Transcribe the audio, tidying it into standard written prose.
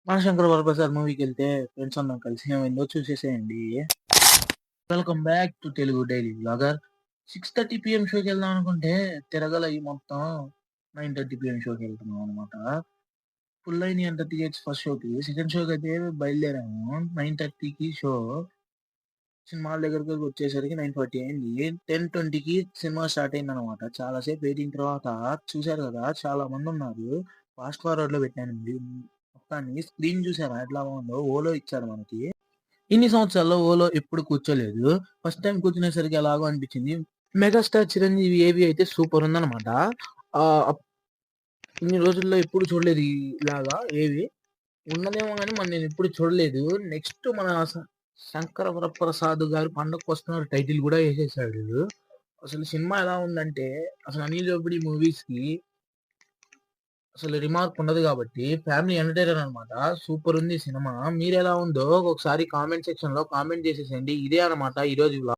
మన 'శంకర్ వరప్రసాద్' మూవీకెళ్తే ఫ్రెండ్స్ అందరం కలిసి ఏమైందో చూసేసేయండి. Welcome back to Telugu daily vlogger. 6:30 PM షోకెళ్దాం అనుకుంటే తిరగలయి మొత్తం 9:30 పీఎం షోకెళ్తున్నాం అనమాట. ఫుల్ అయినియంట టికెట్స్ ఫస్ట్ షోకి. సెకండ్ షోకయితే బయలుదేరాము. 9:30కి షో. సినిమాల దగ్గరికి వచ్చేసరికి 9:40 అయింది. 10:20కి సినిమా స్టార్ట్ అయిందనమాట. చాలా సేపు వెయిటింగ్ తర్వాత చూసారు కదా! చాలా మందున్నారు. ఫాస్ట్ ఫార్వర్డ్‌లో పెట్టాను మొత్తాన్ని. స్క్రీన్ చూసారా ఎట్లా బాగుందో? ఓలో ఇచ్చాడు మనకి. ఇన్ని సంవత్సరాల్లో ఓలో ఎప్పుడు కూర్చోలేదు. ఫస్ట్ టైమ్ కూర్చునేసరికి ఎలాగో అనిపించింది. మెగాస్టార్ చిరంజీవి ఏవి అయితే సూపర్ ఉందనమాట. అప్ ఇన్ని రోజుల్లో ఎప్పుడు చూడలేదు ఇలాగా ఏవి. ఉన్నదేమో గానీ మరి నేనెప్పుడు చూడలేదు. నెక్స్ట్ మన శంకర వరప్రసాద్ గారు పండగకొస్తున్నారు టైటిల్ గూడా యేసేసాడు. అసలు సినిమా ఎలా ఉందంటే, అసలు అనిల్ రావిపూడి మూవీస్‌కి అసలు రిమార్క్ ఉండదు గాబట్టి, ఫ్యామిలీ ఎంటర్‌టైనర్ అనమాట. సూపరుంది సినిమా. మీరెలా ఉందో ఒకసారి కామెంట్ సెక్షన్‌లో కామెంట్ జేసేసేయండి. ఇదే అనమాట ఈరోజు వ్లాగ్.